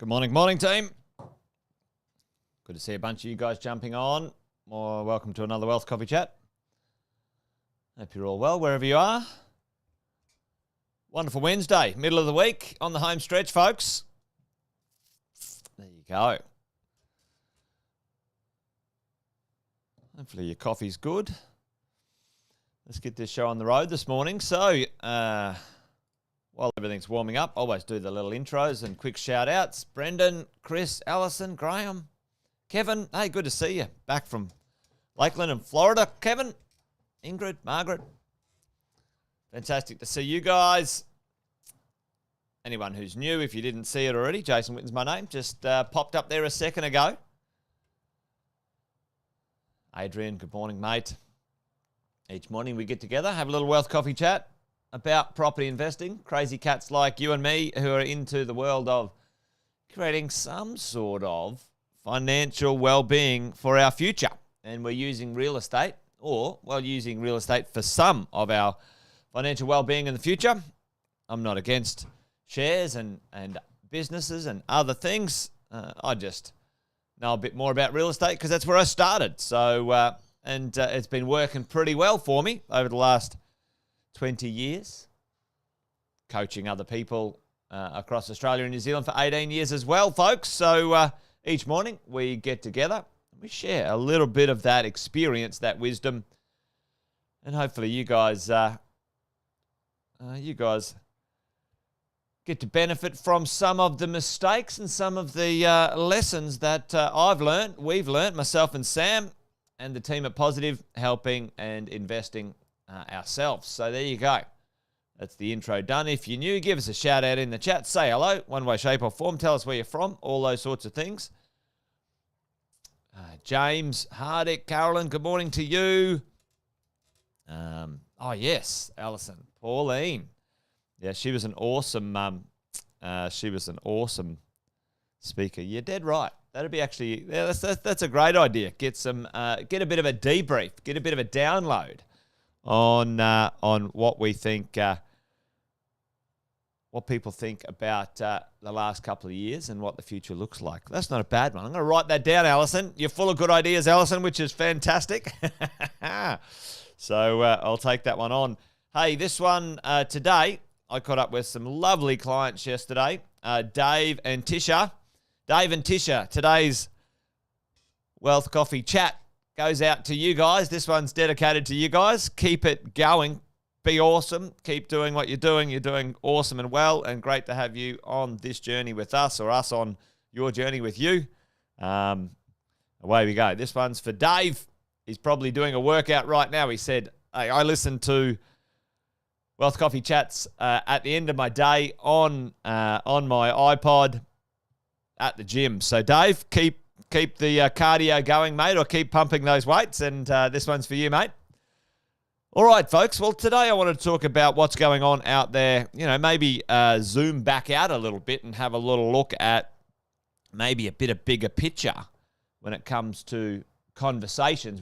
Morning team. Good to see a bunch of you guys jumping on. Welcome to another Wealth Coffee Chat. Hope you're all well wherever you are. Wonderful Wednesday, middle of the week on the home stretch, folks. There you go. Hopefully your coffee's good. Let's get this show on the road this morning. So, while everything's warming up, I always do the little intros and quick shout-outs. Brendan, Chris, Alison, Graham, Kevin. Hey, good to see you. Back from Lakeland in Florida. Kevin, Ingrid, Margaret. Fantastic to see you guys. Anyone who's new, if you didn't see it already, Jason Witten's my name. Just popped up there a second ago. Adrian, good morning, mate. Each morning we get together, have a little Wealth Coffee Chat about property investing. Crazy cats like you and me who are into the world of creating some sort of financial well-being for our future. And we're using real estate using real estate for some of our financial well-being in the future. I'm not against shares and businesses and other things. I just know a bit more about real estate because that's where I started. So, it's been working pretty well for me over the last 20 years, coaching other people across Australia and New Zealand for 18 years as well, folks. So each morning we get together and we share a little bit of that experience, that wisdom, and hopefully you guys get to benefit from some of the mistakes and some of the lessons that we've learned, myself and Sam, and the team at Positive, helping and investing ourselves. So there you go. That's the intro done. If you're new, give us a shout out in the chat. Say hello, one way, shape or form. Tell us where you're from, all those sorts of things. James, Hardick, Carolyn, good morning to you. Yes, Alison, Pauline. Yeah, she was an awesome speaker. You're dead right. That'd be that's a great idea. Get a bit of a debrief, get a bit of a download on what we think, what people think about the last couple of years and what the future looks like. That's not a bad one. I'm going to write that down, Alison. You're full of good ideas, Alison, which is fantastic. So I'll take that one on. Hey, this one today, I caught up with some lovely clients yesterday, Dave and Tisha. Dave and Tisha, today's Wealth Coffee Chat goes out to you guys. This one's dedicated to you guys. Keep it going. Be awesome. Keep doing what you're doing. You're doing awesome and well, and great to have you on this journey with us, or us on your journey with you. Away we go. This one's for Dave. He's probably doing a workout right now. He said, hey, I listen to Wealth Coffee Chats at the end of my day on my iPod at the gym. So Dave, keep the cardio going, mate, or keep pumping those weights. And this one's for you, mate. All right, folks. Well, today I want to talk about what's going on out there. You know, maybe zoom back out a little bit and have a little look at maybe a bit of bigger picture when it comes to conversations.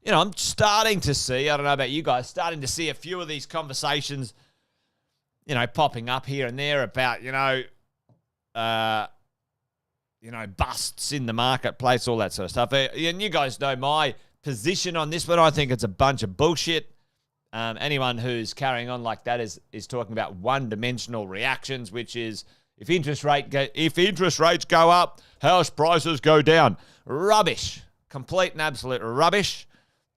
I'm starting to see, I don't know about you guys, starting to see a few of these conversations, popping up here and there about, busts in the marketplace, all that sort of stuff. And you guys know my position on this, but I think it's a bunch of bullshit. Anyone who's carrying on like that is talking about one-dimensional reactions, which is if interest rates go up, house prices go down. Rubbish. Complete and absolute rubbish.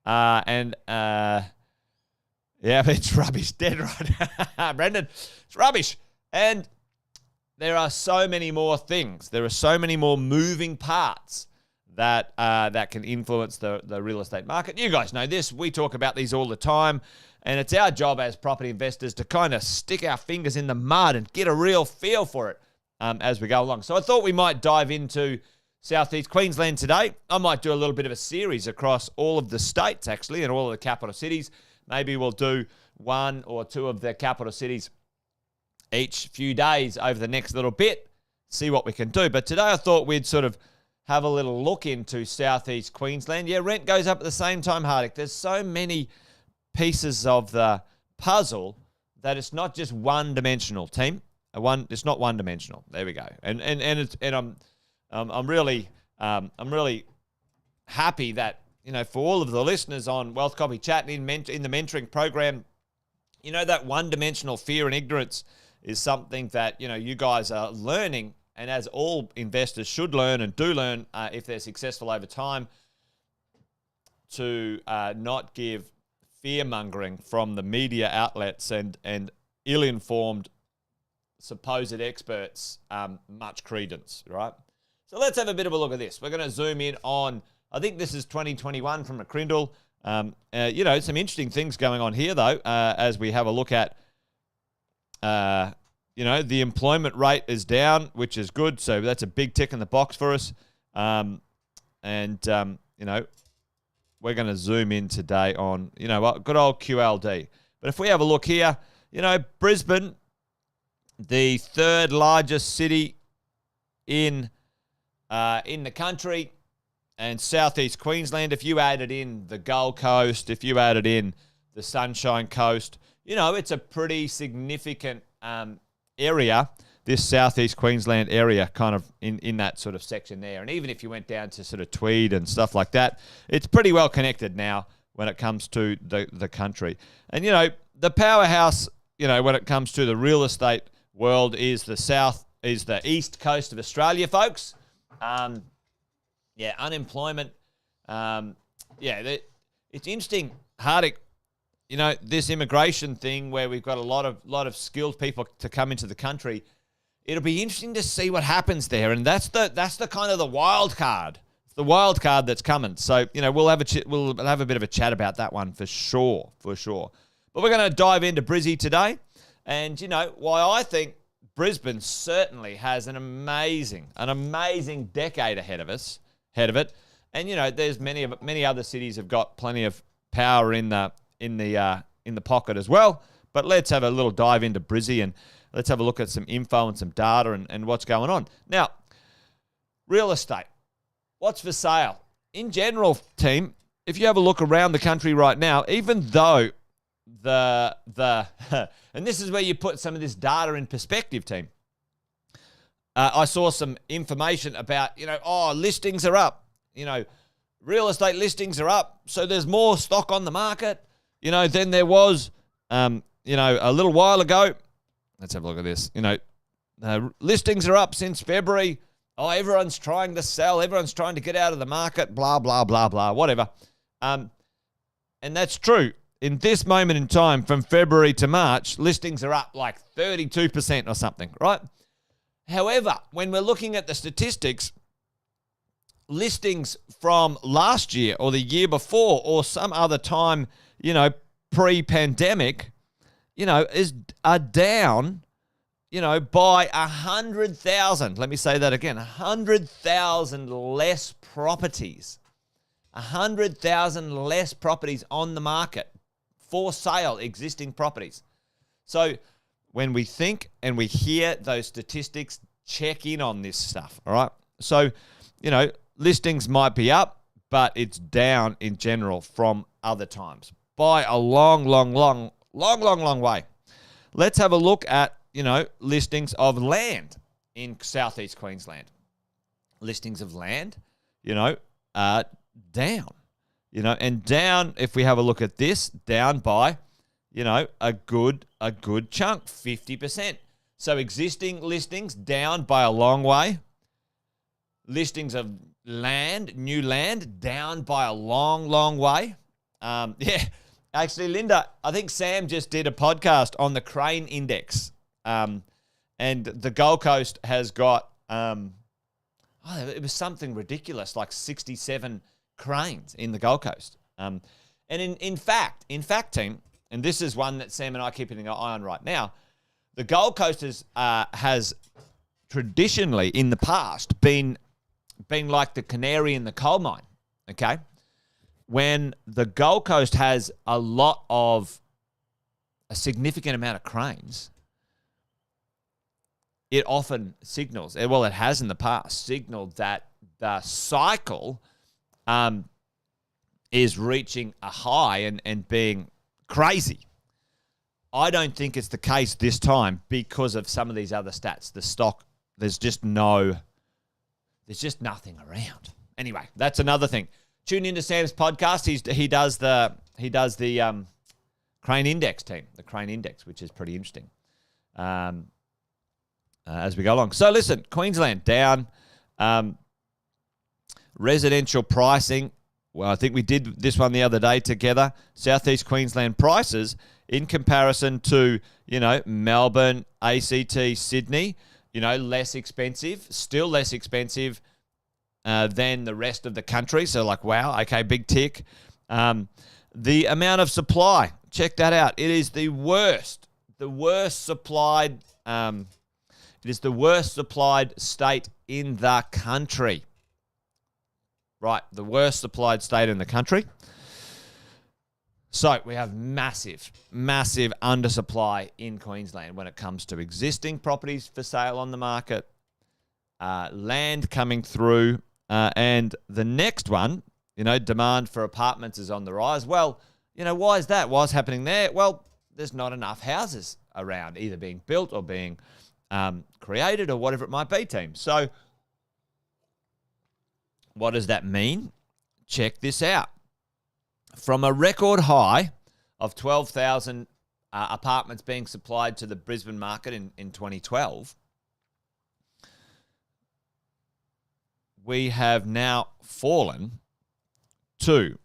It's rubbish. Dead right. Brendan, it's rubbish. And there are so many more things. There are so many more moving parts that can influence the real estate market. You guys know this. We talk about these all the time. And it's our job as property investors to kind of stick our fingers in the mud and get a real feel for it as we go along. So I thought we might dive into South East Queensland today. I might do a little bit of a series across all of the states, actually, and all of the capital cities. Maybe we'll do one or two of the capital cities each few days over the next little bit, see what we can do. But today I thought we'd sort of have a little look into South East Queensland. Yeah, rent goes up at the same time, Hardick. There's so many pieces of the puzzle that it's not just one-dimensional, team. It's not one dimensional. There we go. I'm really happy that, for all of the listeners on Wealth Copy Chat in the mentoring program, that one-dimensional fear and ignorance is something that, you guys are learning, and as all investors should learn and do learn if they're successful over time, to not give fear-mongering from the media outlets and ill-informed supposed experts much credence, right? So let's have a bit of a look at this. We're going to zoom in on, I think this is 2021 from McCrindle. Some interesting things going on here, though, as we have a look at, the employment rate is down, which is good. So that's a big tick in the box for us. We're going to zoom in today on, good old QLD. But if we have a look here, Brisbane, the third largest city in the country, and South East Queensland, if you added in the Gold Coast, if you added in the Sunshine Coast, it's a pretty significant area, this South East Queensland area, kind of in that sort of section there. And even if you went down to sort of Tweed and stuff like that, it's pretty well connected now when it comes to the country. And, the powerhouse, when it comes to the real estate world is the east coast of Australia, folks. Unemployment. It's interesting, Hardik, this immigration thing where we've got a lot of skilled people to come into the country. It'll be interesting to see what happens there, and that's the kind of the wild card. It's the wild card that's coming. So we'll have a bit of a chat about that one for sure. But we're going to dive into Brizzy today, and why I think Brisbane certainly has an amazing decade ahead of it. And there's many other cities have got plenty of power in the pocket as well. But let's have a little dive into Brizzy, and let's have a look at some info and some data and what's going on. Now, real estate. What's for sale? In general, team, if you have a look around the country right now, even though and this is where you put some of this data in perspective, team. I saw some information about, listings are up. Real estate listings are up. So there's more stock on the market, than there was, a little while ago. Let's have a look at this. Listings are up since February. Oh, everyone's trying to sell. Everyone's trying to get out of the market, blah, blah, blah, blah, whatever. And that's true. In this moment in time, from February to March, listings are up like 32% or something, right? However, when we're looking at the statistics, listings from last year or the year before or some other time, pre-pandemic, are down, by 100,000. Let me say that again, 100,000 less properties. 100,000 less properties on the market for sale, existing properties. So when we think and we hear those statistics, check in on this stuff, all right? So, listings might be up, but it's down in general from other times by a long way. Let's have a look at, listings of land in South East Queensland. Listings of land, are down. And down, if we have a look at this, down by, a good chunk, 50%. So existing listings down by a long way. Listings of land, new land, down by a long way. Actually, Linda, I think Sam just did a podcast on the crane index. And the Gold Coast has got, it was something ridiculous, like 67 cranes in the Gold Coast. And in fact, team, and this is one that Sam and I are keeping an eye on right now, the Gold Coast has traditionally in the past been like the canary in the coal mine, okay? When the Gold Coast has a significant amount of cranes, it often signals, well, it has in the past signaled that the cycle is reaching a high and being crazy. I don't think it's the case this time because of some of these other stats. The stock, there's just nothing around. Anyway, that's another thing. Tune into Sam's podcast. He does the Crane Index team, the Crane Index, which is pretty interesting. As we go along. So listen, Queensland down. Residential pricing. Well, I think we did this one the other day together. South East Queensland prices in comparison to, Melbourne, ACT, Sydney, less expensive, still less expensive than the rest of the country. So wow, okay, big tick. The amount of supply, check that out. It is the worst supplied, it is the worst supplied state in the country. Right, the worst supplied state in the country. So we have massive undersupply in Queensland when it comes to existing properties for sale on the market, land coming through, and the next one, demand for apartments is on the rise. Well, why is that? What's happening there? Well, there's not enough houses around, either being built or being created or whatever it might be, team. So what does that mean? Check this out. From a record high of 12,000 apartments being supplied to the Brisbane market in 2012, we have now fallen to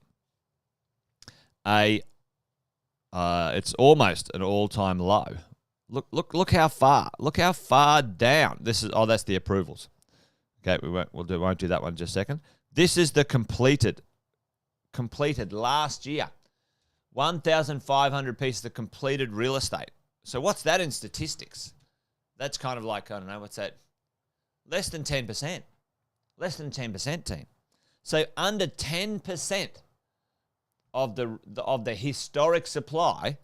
it's almost an all-time low. Look how far. Look how far down. That's the approvals. Okay, we won't do that one in just a second. This is the completed last year. 1,500 pieces of completed real estate. So what's that in statistics? That's kind of like, I don't know, what's that? Less than 10%. Less than 10%, team. So under 10% of the historic supply.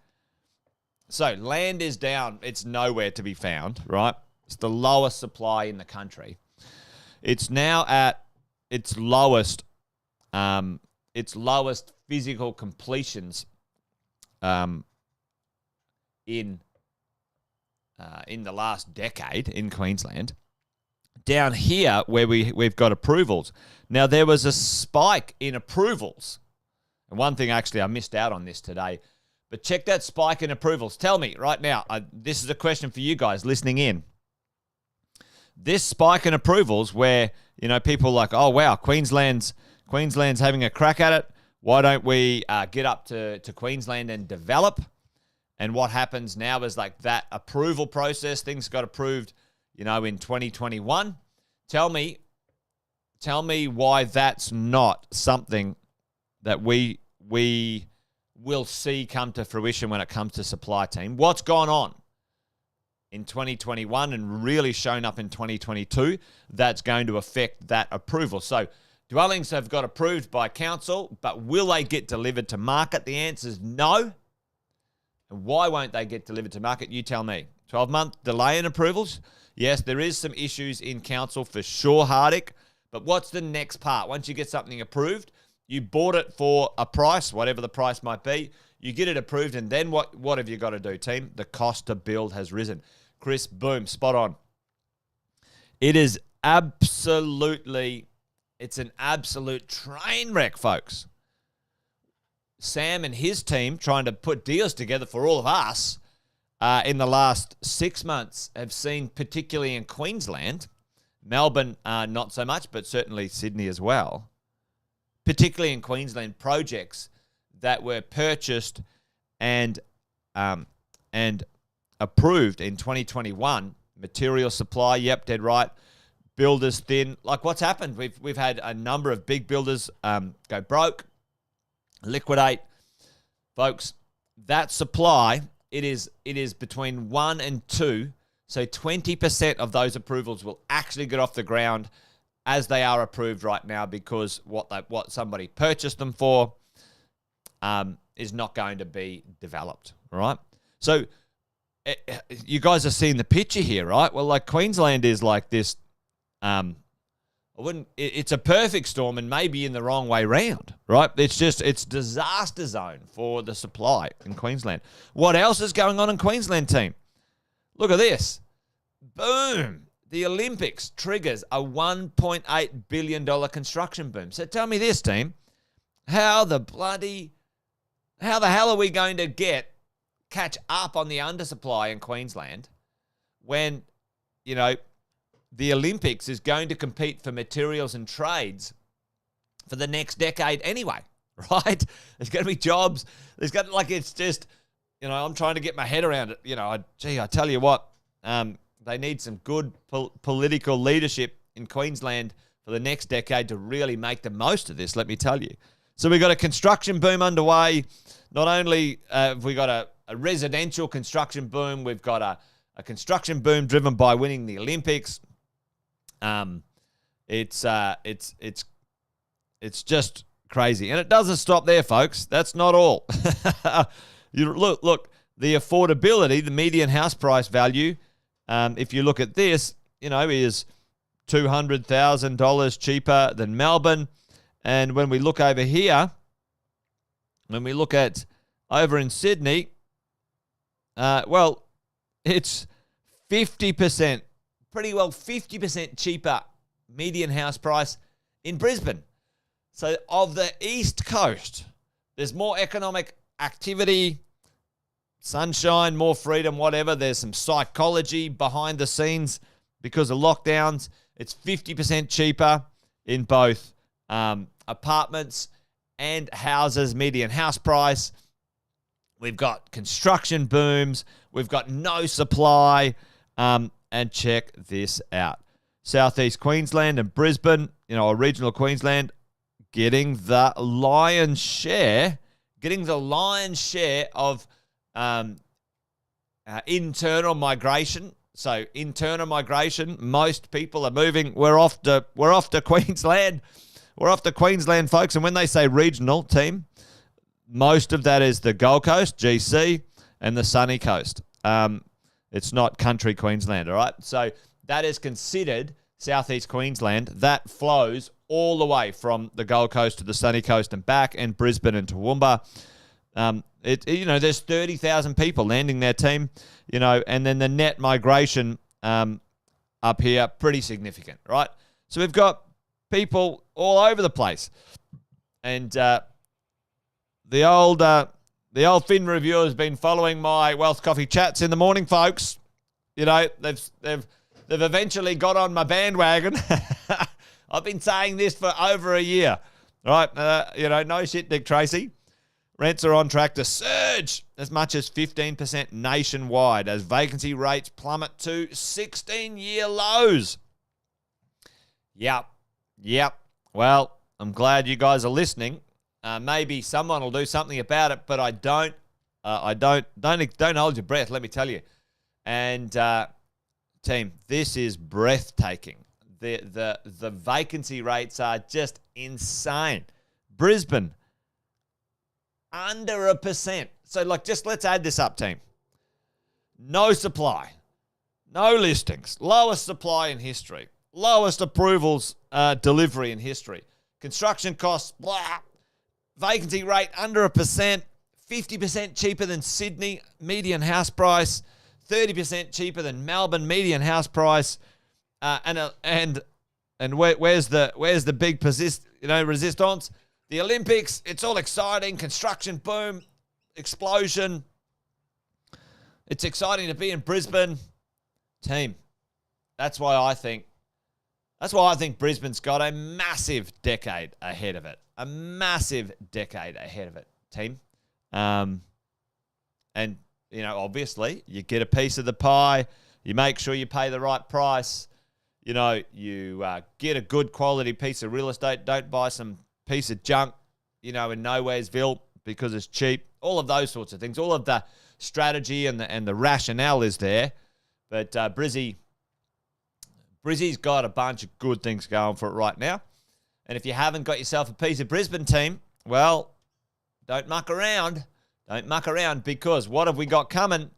So land is down. It's nowhere to be found, right? It's the lowest supply in the country. It's now at its lowest physical completions in the last decade in Queensland. Down here where we've got approvals. Now there was a spike in approvals. And one thing actually I missed out on this today, but check that spike in approvals. Tell me right now, this is a question for you guys listening in. This spike in approvals where, people are like, oh, wow, Queensland's having a crack at it. Why don't we get up to Queensland and develop? And what happens now is like that approval process, things got approved, in 2021. Tell me why that's not something that we will see come to fruition when it comes to supply team. What's gone on in 2021 and really shown up in 2022 that's going to affect that approval? So dwellings have got approved by council, but will they get delivered to market? The answer is no. And why won't they get delivered to market? You tell me. 12-month delay in approvals? Yes, there is some issues in council for sure, Hardick. But what's the next part? Once you get something approved, you bought it for a price, whatever the price might be. You get it approved, and then what have you got to do, team? The cost to build has risen. Chris, boom, spot on. It's an absolute train wreck, folks. Sam and his team trying to put deals together for all of us in the last 6 months have seen, particularly in Queensland, Melbourne not so much, but certainly Sydney as well, particularly in Queensland, projects that were purchased and approved in 2021. Material supply, yep, dead right. Builders thin. Like what's happened? We've had a number of big builders go broke, liquidate. Folks, that supply, it is between 1 and 2. So 20% of those approvals will actually get off the ground as they are approved right now, because what somebody purchased them for is not going to be developed, all right? So you guys are seeing the picture here, right? Well, like Queensland is like this, It's a perfect storm and maybe in the wrong way round, right? It's disaster zone for the supply in Queensland. What else is going on in Queensland, team? Look at this. Boom. The Olympics triggers a $1.8 billion construction boom. So tell me this, team. How the hell are we going to catch up on the undersupply in Queensland when, the Olympics is going to compete for materials and trades for the next decade anyway, right? There's going to be jobs. It's just, I'm trying to get my head around it. I tell you what, they need some good political leadership in Queensland for the next decade to really make the most of this, let me tell you. So we've got a construction boom underway. Not only have we got a residential construction boom, we've got a construction boom driven by winning the Olympics. It's just crazy. And it doesn't stop there, folks. That's not all. Look, the affordability, the median house price value, if you look at this, is $200,000 cheaper than Melbourne. And when we look over here, when we look at over in Sydney, it's 50%, pretty well 50% cheaper median house price in Brisbane. So of the East Coast, there's more economic activity, sunshine, more freedom, whatever. There's some psychology behind the scenes because of lockdowns. It's 50% cheaper in both apartments and houses, median house price. We've got construction booms. We've got no supply. And check this out. South East Queensland and Brisbane, or regional Queensland, getting the lion's share of internal migration. So internal migration, most people are moving. We're off to Queensland. We're off to Queensland, folks. And when they say regional team, most of that is the Gold Coast, GC, and the sunny coast. It's not country Queensland, all right? So that is considered Southeast Queensland. That flows all the way from the Gold Coast to the sunny coast and back, and Brisbane and Toowoomba. There's 30,000 people landing their team, and then the net migration up here, pretty significant, right? So we've got people all over the place. And the old Fin Reviewer has been following my Wealth Coffee chats in the morning, folks. They've eventually got on my bandwagon. I've been saying this for over a year, right? No shit, Dick Tracy. Rents are on track to surge as much as 15% nationwide as vacancy rates plummet to 16-year lows. Yep. Well, I'm glad you guys are listening. Maybe someone will do something about it, but I don't hold your breath, let me tell you. And team, this is breathtaking. The vacancy rates are just insane. Brisbane, under 1%. So let's add this up, team. No supply, no listings, lowest supply in history, lowest approvals delivery in history. Construction costs, blah. Vacancy rate under 1%, 50% cheaper than Sydney median house price, 30% cheaper than Melbourne median house price, and where's the big resistance? The Olympics. It's all exciting. Construction boom, explosion. It's exciting to be in Brisbane, team. That's why I think Brisbane's got a massive decade ahead of it. A massive decade ahead of it, team. And, obviously, you get a piece of the pie. You make sure you pay the right price. You get a good quality piece of real estate. Don't buy some piece of junk, in Nowheresville because it's cheap. All of those sorts of things. All of the strategy and the rationale is there. But Brizzy's got a bunch of good things going for it right now. And if you haven't got yourself a piece of Brisbane, team, well, don't muck around. Don't muck around, because what have we got coming?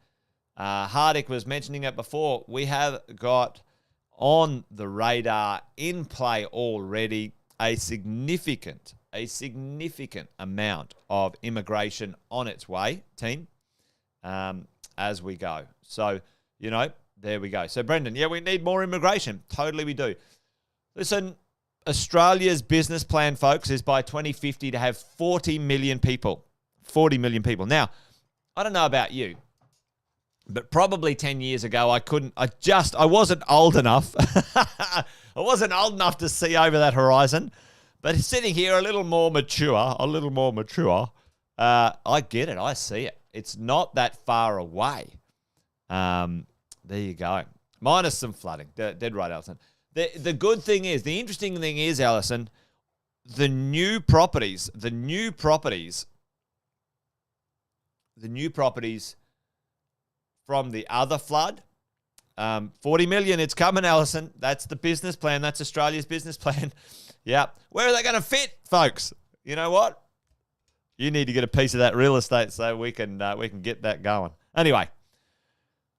Hardik was mentioning it before. We have got on the radar, in play already, a significant amount of immigration on its way, team, as we go. So, there we go. So, Brendan, we need more immigration. Totally we do. Listen, Australia's business plan, folks, is by 2050 to have 40 million people. 40 million people. Now, I don't know about you, but probably 10 years ago, I wasn't old enough. I wasn't old enough to see over that horizon. But sitting here a little more mature, I get it. I see it. It's not that far away. There you go. Minus some flooding. Dead right, Alison. The good thing is, the interesting thing is, Alison, the new properties from the other flood, 40 million, it's coming, Alison. That's the business plan. That's Australia's business plan. Yeah. Where are they going to fit, folks? You know what? You need to get a piece of that real estate so we can get that going. Anyway,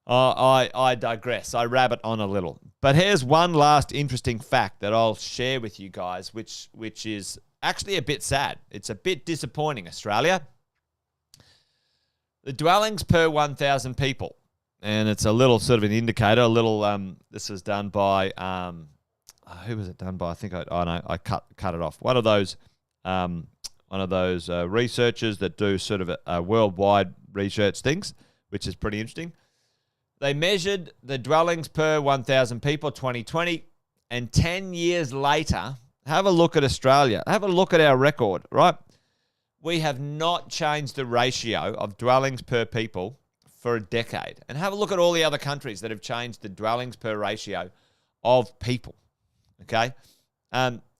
I digress. I rabbit on a little. But here's one last interesting fact that I'll share with you guys, which is actually a bit sad. It's a bit disappointing, Australia. The dwellings per 1,000 people, and it's a little sort of an indicator. This was done by who was it done by? I think I cut it off. One of those researchers that do sort of a worldwide research things, which is pretty interesting. They measured the dwellings per 1,000 people, 2020, and 10 years later, have a look at Australia. Have a look at our record, right? We have not changed the ratio of dwellings per people for a decade. And have a look at all the other countries that have changed the dwellings per ratio of people, okay?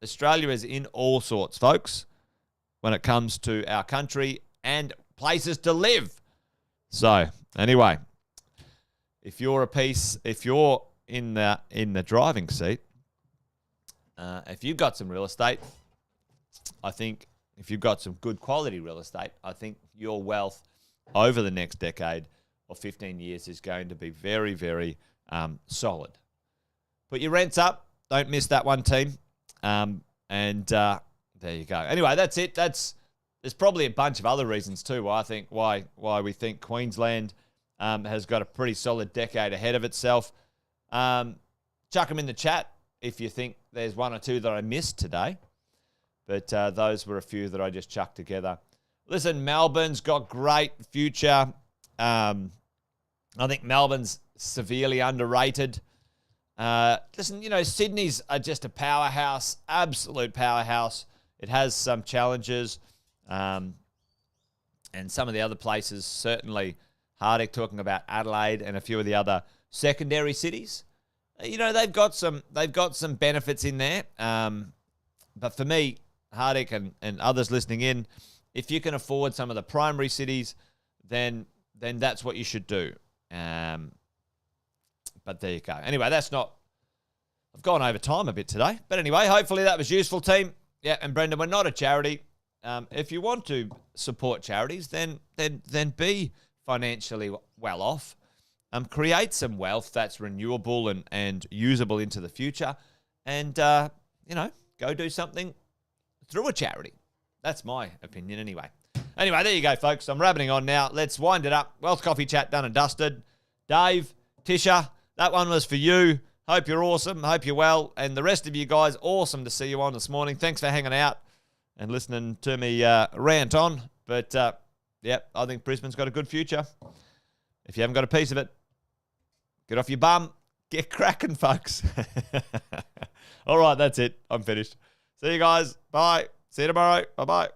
Australia is in all sorts, folks, when it comes to our country and places to live. So, anyway, if you're in the driving seat, if you've got some real estate, I think if you've got some good quality real estate, I think your wealth over the next decade or 15 years is going to be very, very solid. Put your rents up. Don't miss that one, team. There you go. Anyway, that's it. There's probably a bunch of other reasons too why we think Queensland has got a pretty solid decade ahead of itself. Chuck them in the chat if you think there's one or two that I missed today. But those were a few that I just chucked together. Listen, Melbourne's got great future. I think Melbourne's severely underrated. Listen, Sydney's just a powerhouse, absolute powerhouse. It has some challenges. And some of the other places, certainly Hardick talking about Adelaide and a few of the other secondary cities. They've got some benefits in there. But for me, Hardick and others listening in, if you can afford some of the primary cities, then that's what you should do. But there you go. Anyway, I've gone over time a bit today. But anyway, hopefully that was useful, team. Yeah, and Brendan, we're not a charity. If you want to support charities, then be financially well off. Create some wealth that's renewable and usable into the future. And, go do something through a charity. That's my opinion anyway. Anyway, there you go, folks. I'm rabbiting on now. Let's wind it up. Wealth Coffee Chat done and dusted. Dave, Tisha, that one was for you. Hope you're awesome. Hope you're well. And the rest of you guys, awesome to see you on this morning. Thanks for hanging out and listening to me rant on. But, I think Brisbane's got a good future. If you haven't got a piece of it, get off your bum. Get cracking, folks. All right, that's it. I'm finished. See you guys. Bye. See you tomorrow. Bye-bye.